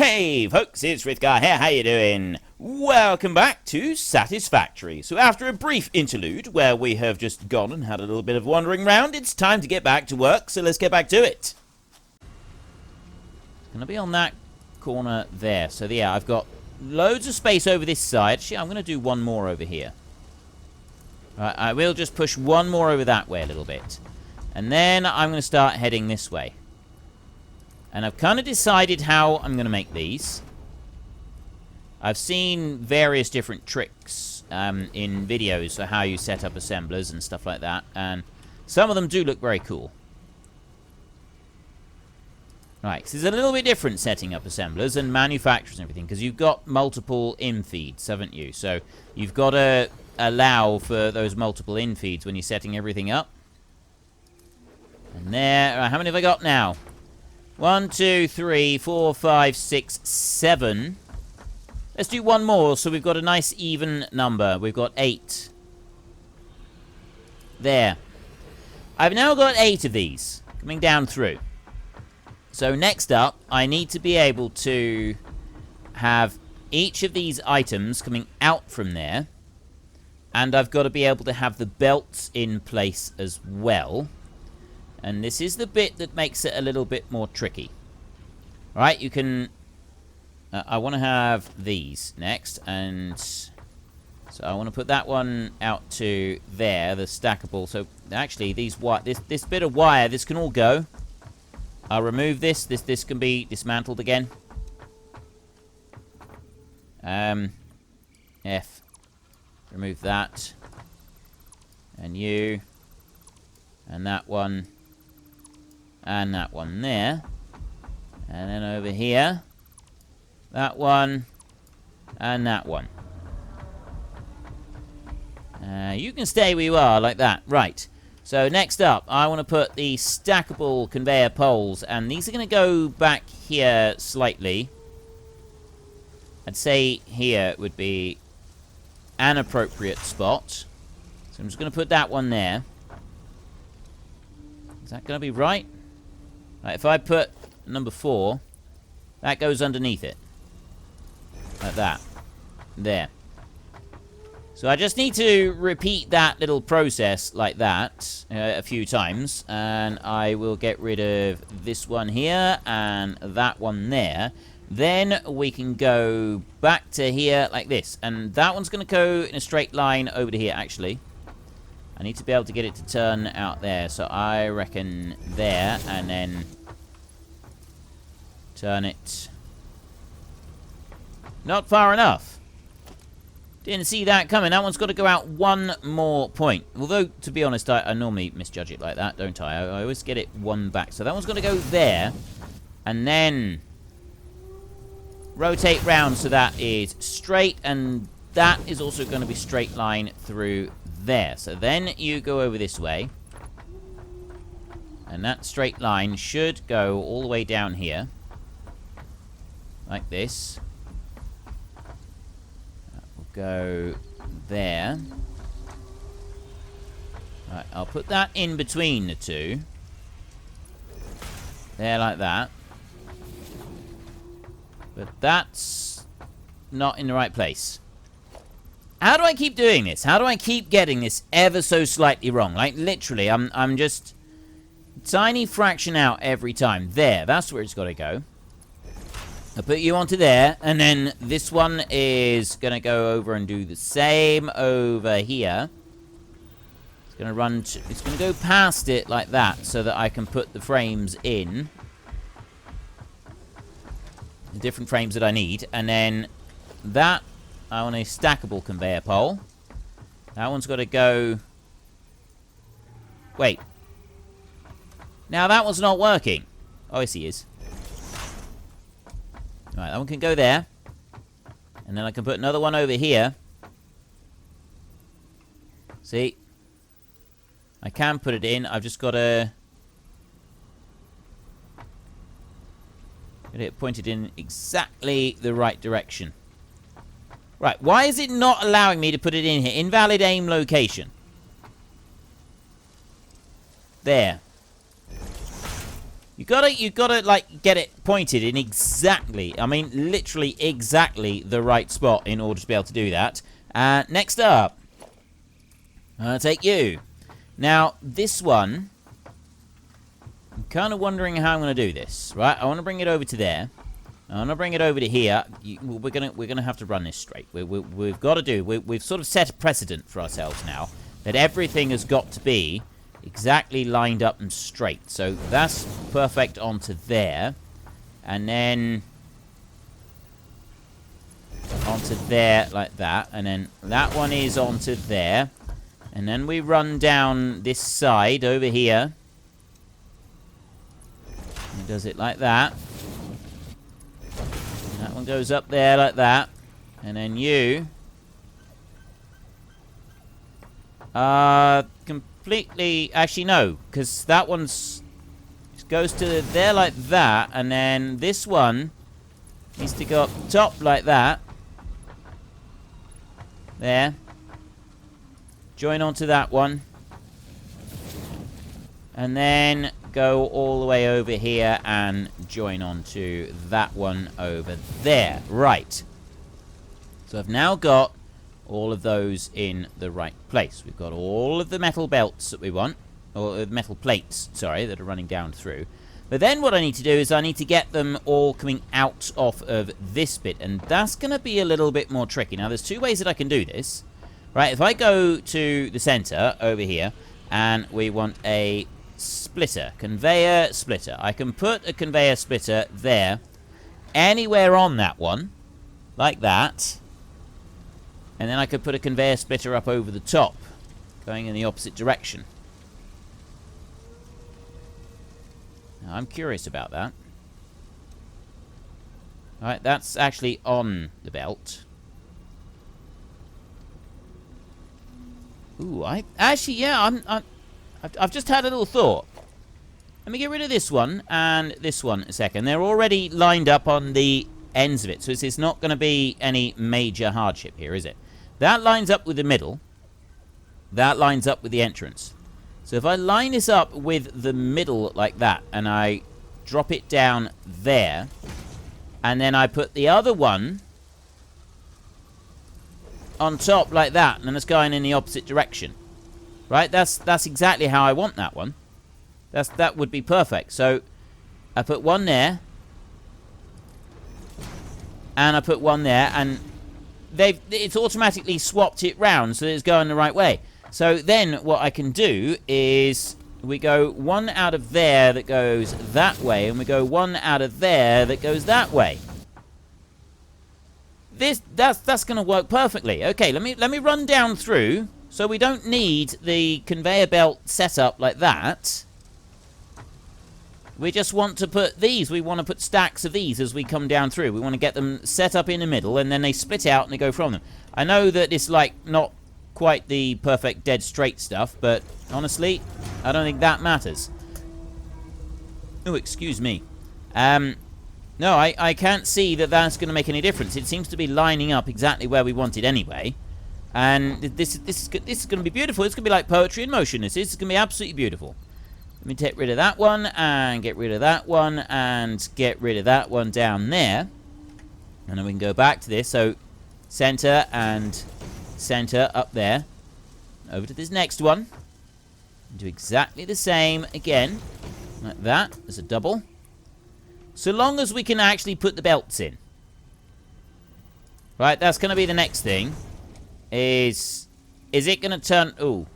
Hey folks, it's Frithgar here, how you doing? Welcome back to Satisfactory. So after a brief interlude where we have just gone and had a little bit of wandering round, it's time to get back to work, so let's get back to it. It's going to be on that corner there. So yeah, I've got loads of space over this side. Actually, I'm going to do one more over here. Right, I will just push one more over that way a little bit. And then I'm going to start heading this way. And I've kind of decided how I'm going to make these. I've seen various different tricks in videos for how you set up assemblers and stuff like that. And some of them do look very cool. Right, so there's a little bit different setting up assemblers and manufacturers and everything. Because you've got multiple in-feeds, haven't you? So you've got to allow for those multiple in-feeds when you're setting everything up. And there, how many have I got now? 1, 2, 3, 4, 5, 6, 7. Let's do one more so we've got a nice even number. We've got 8. There. I've now got 8 of these coming down through. So next up, I need to be able to have each of these items coming out from there. And I've got to be able to have the belts in place as well. And this is the bit that makes it a little bit more tricky. Right, you can... I want to have these next. And so I want to put that one out to there, the stackable. So actually, this bit of wire, this can all go. I'll remove this. This can be dismantled again. F. Remove that. And you. And that one. And that one there. And then over here. That one. And that one. You can stay where you are, like that. Right. So next up, I want to put the stackable conveyor poles. And these are going to go back here slightly. I'd say here would be an appropriate spot. So I'm just going to put that one there. Is that going to be right? Right, if I put number 4, that goes underneath it. Like that. There. So I just need to repeat that little process like that a few times. And I will get rid of this one here and that one there. Then we can go back to here like this. And that one's going to go in a straight line over to here, actually. I need to be able to get it to turn out there. So I reckon there. And then turn it. Not far enough. Didn't see that coming. That one's got to go out one more point. Although, to be honest, I normally misjudge it like that, don't I? I always get it one back. So that one's got to go there. And then rotate round so that is straight. And that is also going to be straight line through there. So then you go over this way. And that straight line should go all the way down here. Like this. That will go there. Right, I'll put that in between the two. There, like that. But that's not in the right place. How do I keep doing this? How do I keep getting this ever so slightly wrong? Like, literally, I'm just tiny fraction out every time. There, that's where it's got to go. I'll put you onto there, and then this one is going to go over and do the same over here. It's going to run, it's going to go past it like that, so that I can put the frames in. The different frames that I need, and then that, I want a stackable conveyor pole. That one's got to go... Wait. Now that one's not working. Oh, yes, he is. Right, that one can go there. And then I can put another one over here. See? I can put it in. I've just got to get it pointed in exactly the right direction. Right, why is it not allowing me to put it in here? Invalid aim location. There. You gotta like get it pointed in exactly, I mean literally exactly the right spot in order to be able to do that. Next up, I'll take you. Now this one, I'm kind of wondering how I'm going to do this. Right, I want to bring it over to there. I want to bring it over to here. We're gonna have to run this straight. We've got to do. We've sort of set a precedent for ourselves now that everything has got to be exactly lined up and straight. So that's perfect onto there, and then onto there like that, and then that one is onto there, and then we run down this side over here. It does it like that. And that one goes up there like that, and then you completely, actually no, because that one's goes to there like that, and then this one needs to go up top like that. There. Join onto that one. And then go all the way over here and join onto that one over there. Right. So I've now got all of those in the right place. We've got all of the metal belts that we want, or metal plates, sorry, that are running down through. But then what I need to do is I need to get them all coming out off of this bit, and that's going to be a little bit more tricky. Now, there's two ways that I can do this. Right, if I go to the center over here, and we want a splitter, conveyor splitter. I can put a conveyor splitter there, anywhere on that one, like that. And then I could put a conveyor splitter up over the top, going in the opposite direction. Now, I'm curious about that. Alright, that's actually on the belt. Ooh, I've just had a little thought. Let me get rid of this one and this one a second. They're already lined up on the ends of it, so it's not going to be any major hardship here, is it? That lines up with the middle. That lines up with the entrance. So if I line this up with the middle like that, and I drop it down there, and then I put the other one on top like that, and then it's going in the opposite direction. Right? That's exactly how I want that one. That would be perfect. So I put one there, and I put one there, and it's automatically swapped it round so that it's going the right way. So then what I can do is we go one out of there that goes that way, and we go one out of there that goes that way. That's going to work perfectly. Okay, let me run down through. So we don't need the conveyor belt set up like that. We just want to put these. We want to put stacks of these as we come down through. We want to get them set up in the middle, and then they split out and they go from them. I know that it's like not quite the perfect dead straight stuff, but honestly, I don't think that matters. Oh, excuse me. No, I can't see that that's going to make any difference. It seems to be lining up exactly where we want it anyway. And this is going to be beautiful. It's going to be like poetry in motion. This is going to be absolutely beautiful. Let me take rid of that one, and get rid of that one, and get rid of that one down there. And then we can go back to this. So, center and center up there. Over to this next one. Do exactly the same again. Like that. As a double. So long as we can actually put the belts in. Right, that's going to be the next thing. Is it going to turn... Ooh.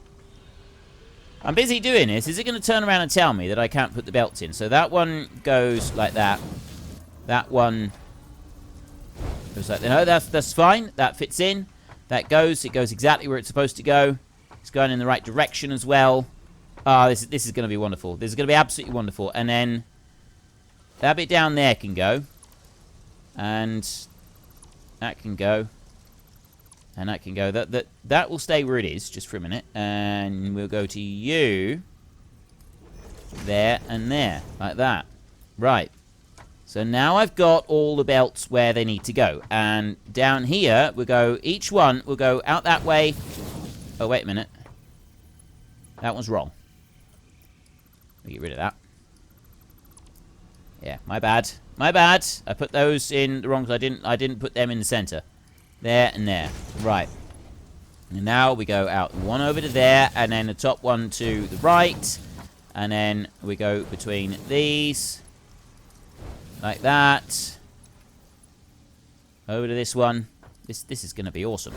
I'm busy doing this. Is it going to turn around and tell me that I can't put the belts in? So that one goes like that. That one goes like that. No, that's fine. That fits in. That goes. It goes exactly where it's supposed to go. It's going in the right direction as well. Ah, this is going to be wonderful. This is going to be absolutely wonderful. And then that bit down there can go. And that can go. And that can go. That will stay where it is, just for a minute. And we'll go to you. There and there. Like that. Right. So now I've got all the belts where they need to go. And down here, we'll go... Each one will go out that way. Oh, wait a minute. That one's wrong. Let me get rid of that. Yeah, my bad. My bad. I put those in the wrong... I didn't put them in the center. There and there. Right. And now we go out one over to there, and then the top one to the right. And then we go between these. Like that. Over to this one. This is going to be awesome.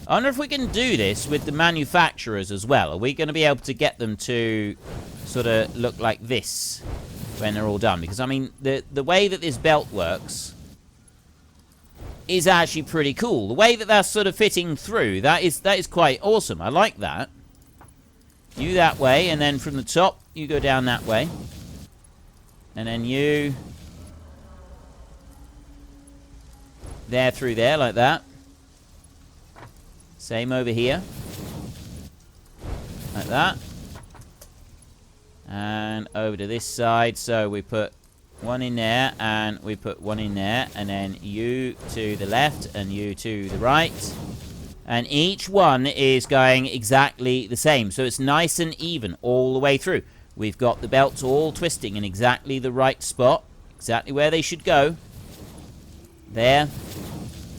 I wonder if we can do this with the manufacturers as well. Are we going to be able to get them to sort of look like this when they're all done? Because, I mean, the way that this belt works is actually pretty cool. The way that that's sort of fitting through, that is quite awesome. I like that. You that way, and then from the top, you go down that way. And then you... there through there, like that. Same over here. Like that. And over to this side. So we put one in there, and we put one in there. And then you to the left, and you to the right. And each one is going exactly the same. So it's nice and even all the way through. We've got the belts all twisting in exactly the right spot. Exactly where they should go. There.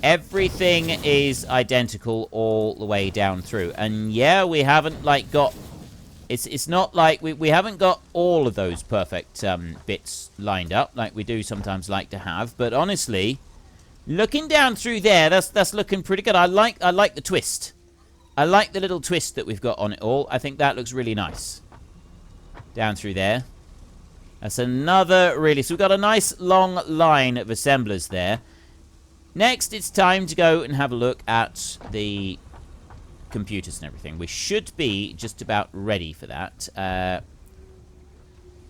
Everything is identical all the way down through. And yeah, we haven't like got... It's not like we haven't got all of those perfect bits lined up like we do sometimes like to have. But honestly, looking down through there, that's looking pretty good. I like the twist. I like the little twist that we've got on it all. I think that looks really nice. Down through there. That's another really... So we've got a nice long line of assemblers there. Next, it's time to go and have a look at the computers and everything. We should be just about ready for that.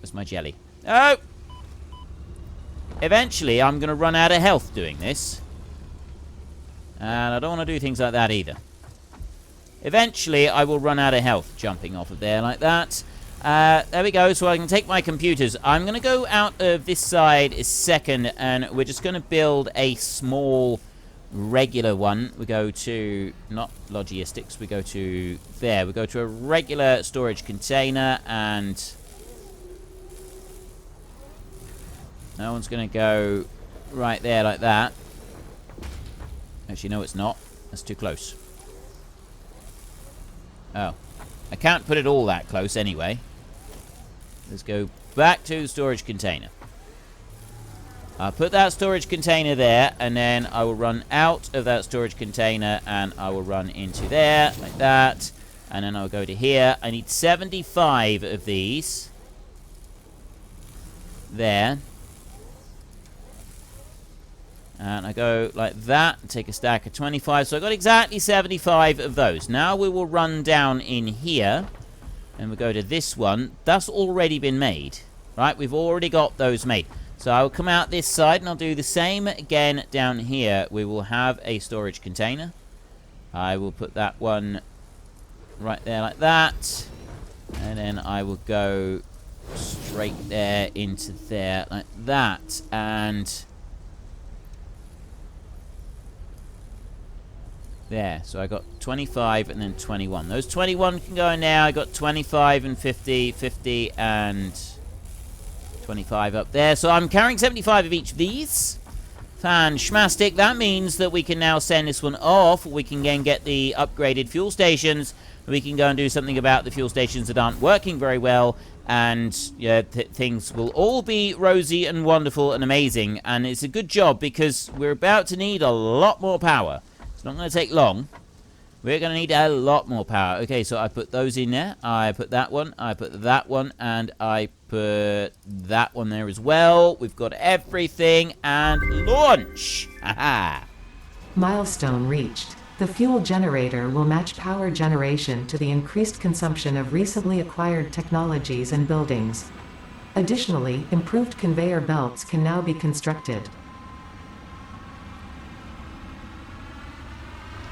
Where's my jelly? Oh! Eventually, I'm going to run out of health doing this. And I don't want to do things like that either. Eventually, I will run out of health jumping off of there like that. There we go, so I can take my computers. I'm going to go out of this side a second, and we're just going to build a small regular one. We go to, not logistics, we go to there. We go to a regular storage container, and that one's going to go right there like that. Actually, no, it's not. That's too close. Oh. I can't put it all that close anyway. Let's go back to the storage container. I'll put that storage container there, and then I will run out of that storage container, and I will run into there, like that. And then I'll go to here. I need 75 of these. There. And I go like that, and take a stack of 25. So I've got exactly 75 of those. Now we will run down in here. And we go to this one. That's already been made. Right? We've already got those made. So I'll come out this side, and I'll do the same again down here. We will have a storage container. I will put that one right there like that. And then I will go straight there into there like that. And... there, so I got 25 and then 21. Those 21 can go in there. I got 25 and 50, 50 and 25 up there. So I'm carrying 75 of each of these. Fantastic. That means that we can now send this one off. We can then get the upgraded fuel stations. We can go and do something about the fuel stations that aren't working very well. And yeah, things will all be rosy and wonderful and amazing. And it's a good job because we're about to need a lot more power. Not going to take long. We're going to need a lot more power. Okay, so I put those in there. I put that one. I put that one. And I put that one there as well. We've got everything. And launch! Haha! Milestone reached. The fuel generator will match power generation to the increased consumption of recently acquired technologies and buildings. Additionally, improved conveyor belts can now be constructed.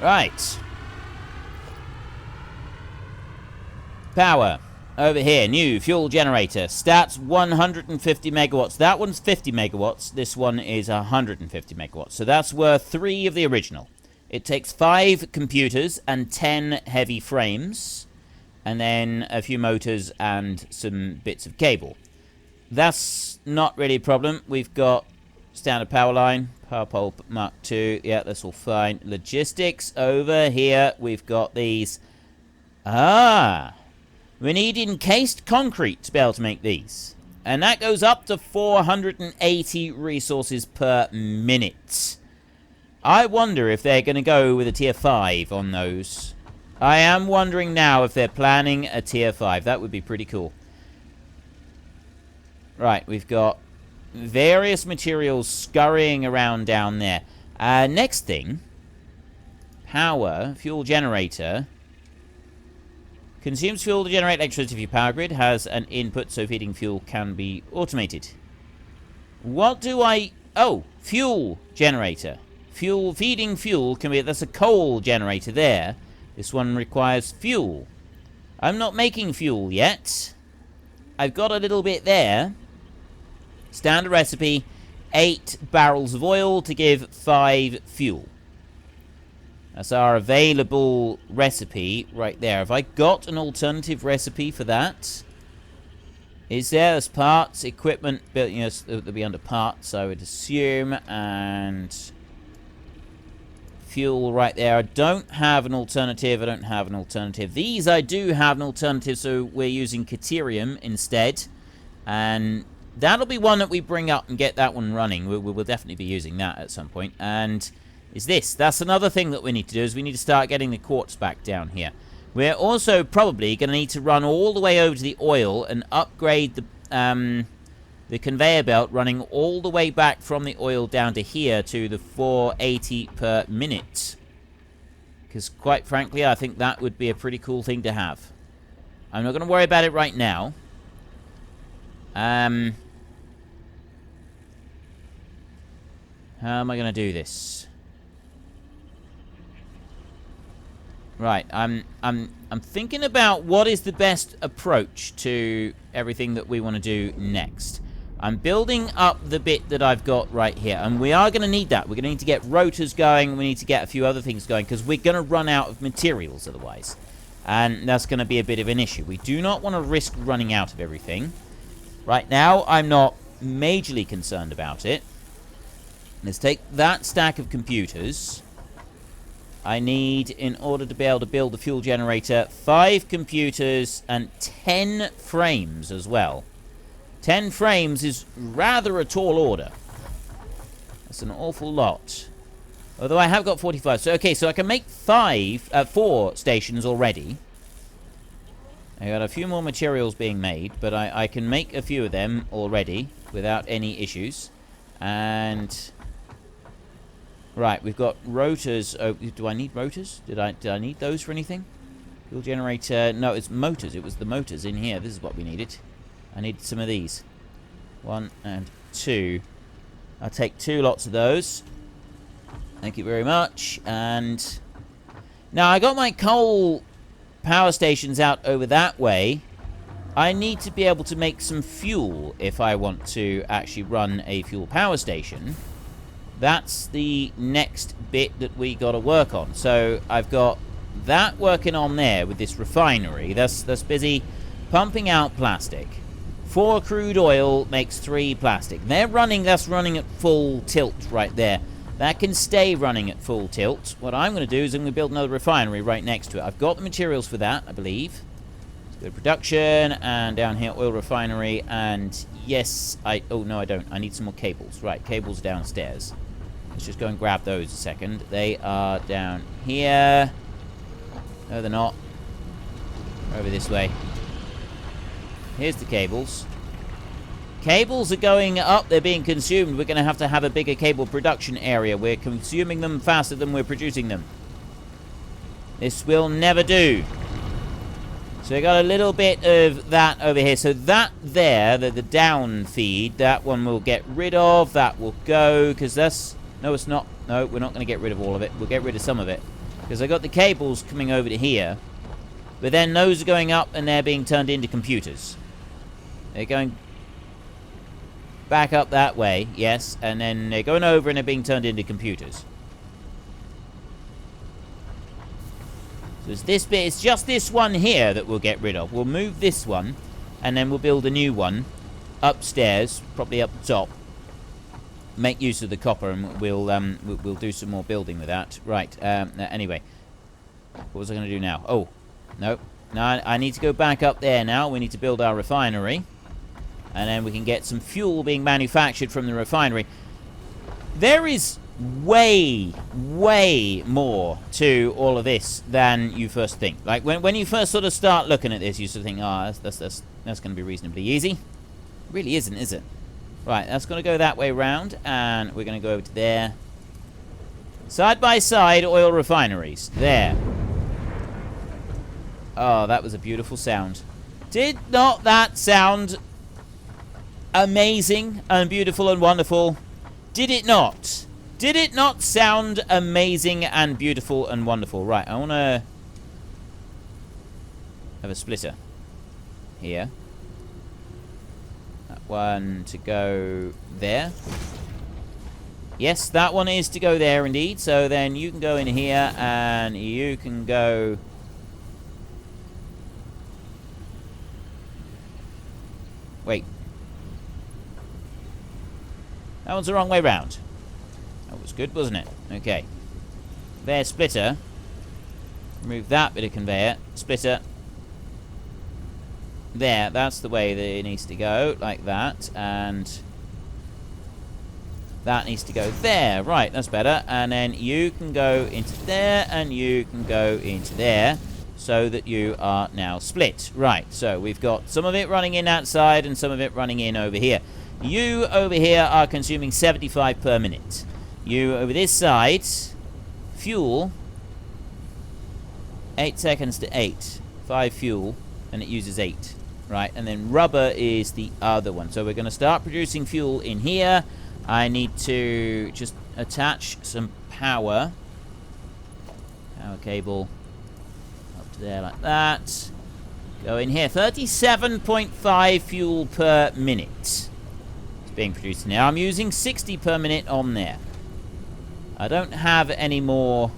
Right. Power. Over here. New fuel generator. Stats 150 megawatts. That one's 50 megawatts. This one is 150 megawatts. So that's worth 3 of the original. It takes 5 computers and 10 heavy frames. And then a few motors and some bits of cable. that's not really a problem. We've got standard power line, power pole Mark II. Yeah, that's all fine. Logistics over here. We've got these. We need encased concrete to be able to make these. And that goes up to 480 resources per minute. I wonder if they're going to go with a tier 5 on those. I am wondering now if they're planning a tier 5. That would be pretty cool. Right, we've got various materials scurrying around down there. Next thing. Power, fuel generator. Consumes fuel to generate electricity for your power grid. Has an input so feeding fuel can be automated. What do I... Oh, fuel generator. Fuel, feeding fuel can be... That's a coal generator there. This one requires fuel. I'm not making fuel yet. I've got a little bit there. Standard recipe. 8 barrels of oil to give 5 fuel. That's our available recipe right there. Have I got an alternative recipe for that? Is there? As parts, equipment, built, you know, they'll be under parts, I would assume, and fuel right there. I don't have an alternative. I don't have an alternative. These I do have an alternative, so we're using Caterium instead, and that'll be one that we bring up and get that one running. We'll definitely be using that at some point. And is this. That's another thing that we need to do, is we need to start getting the quartz back down here. We're also probably going to need to run all the way over to the oil and upgrade the conveyor belt, running all the way back from the oil down to here to the 480 per minute. Because quite frankly, I think that would be a pretty cool thing to have. I'm not going to worry about it right now. How am I going to do this? Right, I'm thinking about what is the best approach to everything that we want to do next. I'm building up the bit that I've got right here, and we are going to need that. We're going to need to get rotors going, we need to get a few other things going, because we're going to run out of materials otherwise. And that's going to be a bit of an issue. We do not want to risk running out of everything. Right now, I'm not majorly concerned about it. Let's take that stack of computers. I need, in order to be able to build the fuel generator, 5 computers and 10 frames as well. 10 frames is rather a tall order. That's an awful lot. Although I have got 45. So, okay, so I can make 4 stations already. I got a few more materials being made, but I can make a few of them already without any issues. And... right, we've got rotors. Oh, do I need rotors? Did I need those for anything? Fuel generator. No, it's motors. It was the motors in here. This is what we needed. I need some of these. 1 and 2. I'll take 2 lots of those. Thank you very much. And now I got my coal power stations out over that way. I need to be able to make some fuel if I want to actually run a fuel power station. That's the next bit that we got to work on. So I've got that working on there with this refinery. That's busy pumping out plastic. 4 crude oil makes 3 plastic. That's running at full tilt right there. That can stay running at full tilt. What I'm going to do is I'm going to build another refinery right next to it. I've got the materials for that, I believe. Let's go to production, and down here, oil refinery, and yes, oh no I don't. I need some more cables. Right, cables downstairs. Let's just go and grab those a second. They are down here. No, they're not. Over this way. Here's the cables. Cables are going up. They're being consumed. We're going to have a bigger cable production area. We're consuming them faster than we're producing them. This will never do. So we got a little bit of that over here. So that there, the down feed, that one we'll get rid of. That will go, because that's... no, it's not. No, we're not going to get rid of all of it. We'll get rid of some of it. Because I got the cables coming over to here. But then those are going up and they're being turned into computers. They're going back up that way, yes. And then they're going over and they're being turned into computers. So it's this bit. It's just this one here that we'll get rid of. We'll move this one. And then we'll build a new one. upstairs, probably up the top. Make use of the copper, and we'll do some more building with that. Right. Anyway, what was I going to do now? Oh, no. No, I need to go back up there now. We need to build our refinery, and then we can get some fuel being manufactured from the refinery. There is way more to all of this than you first think. Like, when you first sort of start looking at this, you sort of think, oh, that's going to be reasonably easy. It really isn't, is it? Right, that's going to go that way round, and we're going to go over to there. Side by side oil refineries. There. Oh, that was a beautiful sound. Did not that sound amazing and beautiful and wonderful? Did it not? Did it not sound amazing and beautiful and wonderful? Right, I want to have a splitter here. That one to go there. Yes, that one is to go there indeed. So then you can go in here and you can go... Wait. That one's the wrong way round. That was good, wasn't it? Okay. There, splitter. Remove that bit of conveyor. Splitter. There, that's the way that it needs to go. Like that. And that needs to go there. Right, that's better. And then you can go into there, and you can go into there, so that you are now split. Right, so we've got some of it running in that side and some of it running in over here. You over here are consuming 75 per minute. You over this side, fuel, 8 seconds to 8. 5 fuel, and it uses 8. Right, and then rubber is the other one. So we're going to start producing fuel in here. I need to just attach some power cable up to there like that. Go in here. 37.5 fuel per minute. It's being produced now. I'm using 60 per minute on there. I don't have any more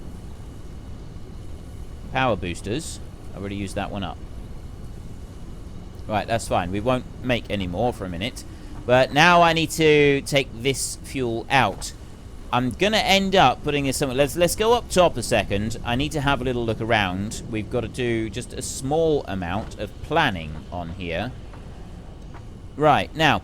power boosters. I've already used that one up. Right, that's fine. We won't make any more for a minute. But now I need to take this fuel out. I'm going to end up putting this somewhere. Let's go up top a second. I need to have a little look around. We've got to do just a small amount of planning on here. Right, now,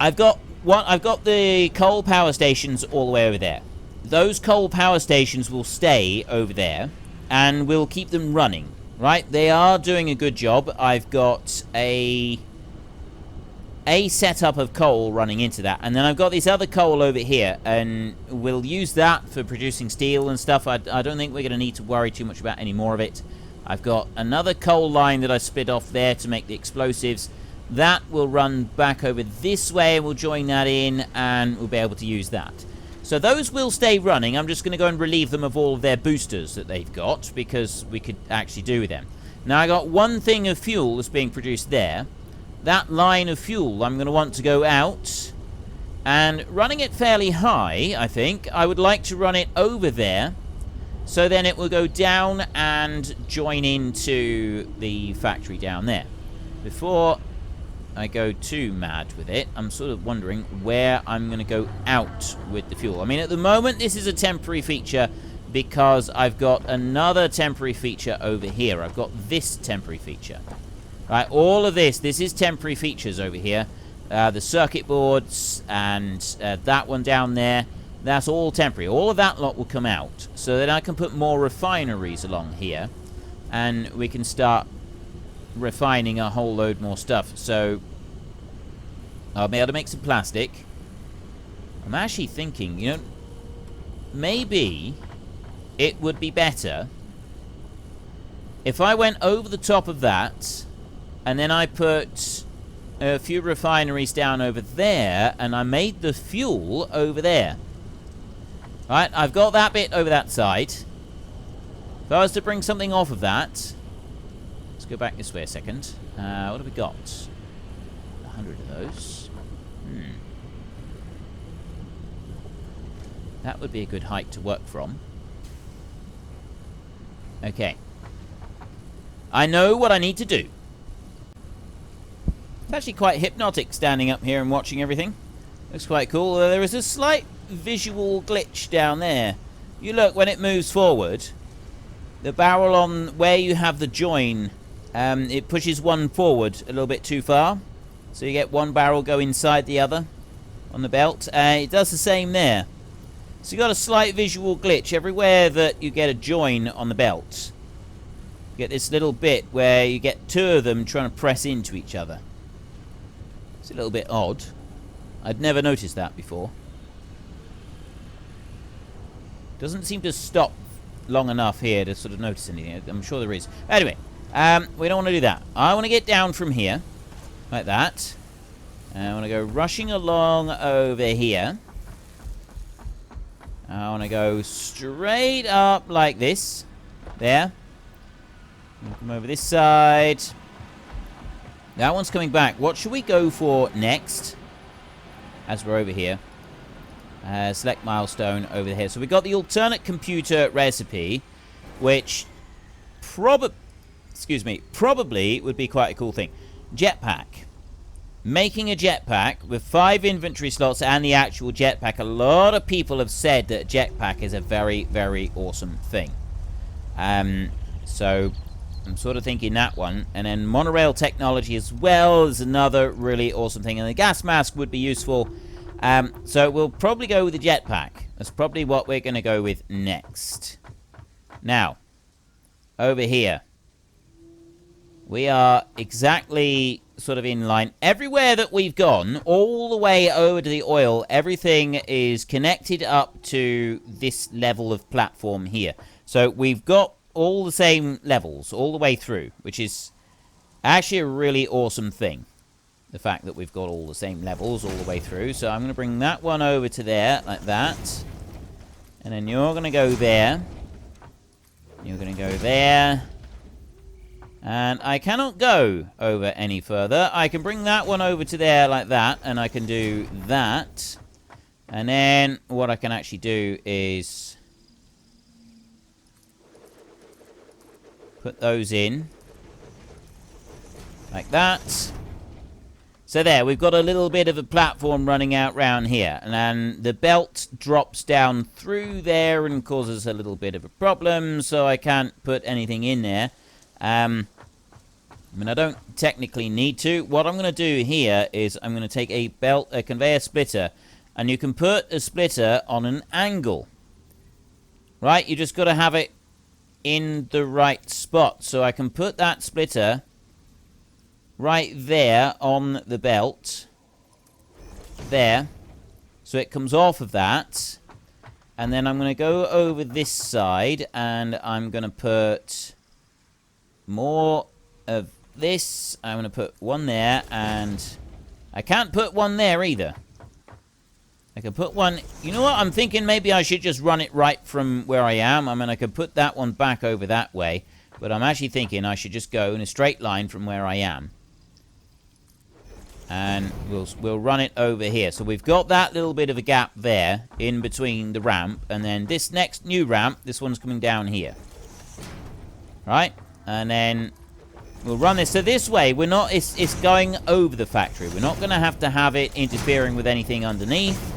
I've got the coal power stations all the way over there. Those coal power stations will stay over there, and we'll keep them running. Right, they are doing a good job. I've got a setup of coal running into that, and then I've got this other coal over here, and we'll use that for producing steel and stuff. I don't think we're going to need to worry too much about any more of it. I've got another coal line that I split off there to make the explosives. That will run back over this way, and we'll join that in, and we'll be able to use that. So those will stay running. I'm just going to go and relieve them of all of their boosters that they've got, because we could actually do with them. Now, I got one thing of fuel that's being produced there. That line of fuel I'm going to want to go out, and running it fairly high, I think. I would like to run it over there, so then it will go down and join into the factory down there. Before I go too mad with it, I'm sort of wondering where I'm going to go out with the fuel. I mean, at the moment, this is a temporary feature because I've got another temporary feature over here. I've got this temporary feature. Right, all of this is temporary features over here. The circuit boards and that one down there, that's all temporary. All of that lot will come out, so that I can put more refineries along here, and we can start refining a whole load more stuff. So I'll be able to make some plastic. I'm actually thinking, you know, maybe it would be better if I went over the top of that, and then I put a few refineries down over there, and I made the fuel over there. Right, I've got that bit over that side. If I was to bring something off of that, let's go back this way a second. What have we got? 100 of those. That would be a good height to work from. Okay. I know what I need to do. It's actually quite hypnotic standing up here and watching everything. Looks quite cool. There is a slight visual glitch down there. You look, when it moves forward, the barrel on where you have the join, it pushes one forward a little bit too far. So you get one barrel go inside the other on the belt. It does the same there. So you got a slight visual glitch everywhere that you get a join on the belt. You get this little bit where you get two of them trying to press into each other. It's a little bit odd. I'd never noticed that before. Doesn't seem to stop long enough here to sort of notice anything. I'm sure there is. Anyway, we don't want to do that. I want to get down from here. Like that. I want to go rushing along over here. I want to go straight up like this. There. Come over this side. That one's coming back. What should we go for next? As we're over here. Select milestone over here. So we got the alternate computer recipe, which probably would be quite a cool thing. Jetpack. Making a jetpack with 5 inventory slots and the actual jetpack. A lot of people have said that a jetpack is a very, very awesome thing. So I'm sort of thinking that one. And then monorail technology as well is another really awesome thing. And the gas mask would be useful. So we'll probably go with the jetpack. That's probably what we're going to go with next. Now, over here. We are exactly sort of in line. Everywhere that we've gone, all the way over to the oil, everything is connected up to this level of platform here. So we've got all the same levels all the way through, which is actually a really awesome thing. The fact that we've got all the same levels all the way through. So I'm going to bring that one over to there, like that. And then you're going to go there. You're going to go there. And I cannot go over any further. I can bring that one over to there like that. And I can do that. And then what I can actually do is put those in. Like that. So there, we've got a little bit of a platform running out round here. And then the belt drops down through there and causes a little bit of a problem. So I can't put anything in there. I mean, I don't technically need to. What I'm going to do here is I'm going to take a conveyor splitter, and you can put a splitter on an angle. Right? You just got to have it in the right spot. So I can put that splitter right there on the belt. There. So it comes off of that. And then I'm going to go over this side, and I'm going to put more of this. I'm going to put one there, and I can't put one there either. I can put one... You know what? I'm thinking maybe I should just run it right from where I am. I mean, I could put that one back over that way, but I'm actually thinking I should just go in a straight line from where I am. And we'll run it over here. So we've got that little bit of a gap there in between the ramp, and then this next new ramp, this one's coming down here. Right? And then we'll run this. So this way, we're not... It's going over the factory. We're not going to have it interfering with anything underneath.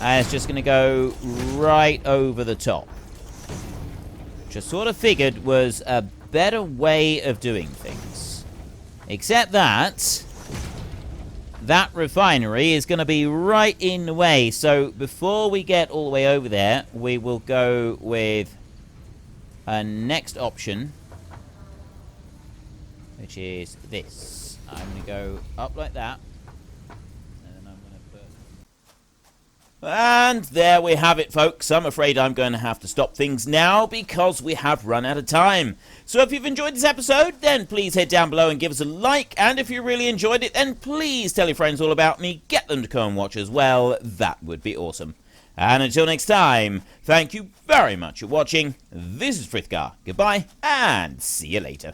It's just going to go right over the top. Which I sort of figured was a better way of doing things. Except that refinery is going to be right in the way. So before we get all the way over there, we will go with a next option, which is this. I'm going to go up like that. And then I'm going to put... And there we have it, folks. I'm afraid I'm going to have to stop things now because we have run out of time. So if you've enjoyed this episode, then please head down below and give us a like. And if you really enjoyed it, then please tell your friends all about me. Get them to come and watch as well. That would be awesome. And until next time, thank you very much for watching. This is Frithgar. Goodbye, and see you later.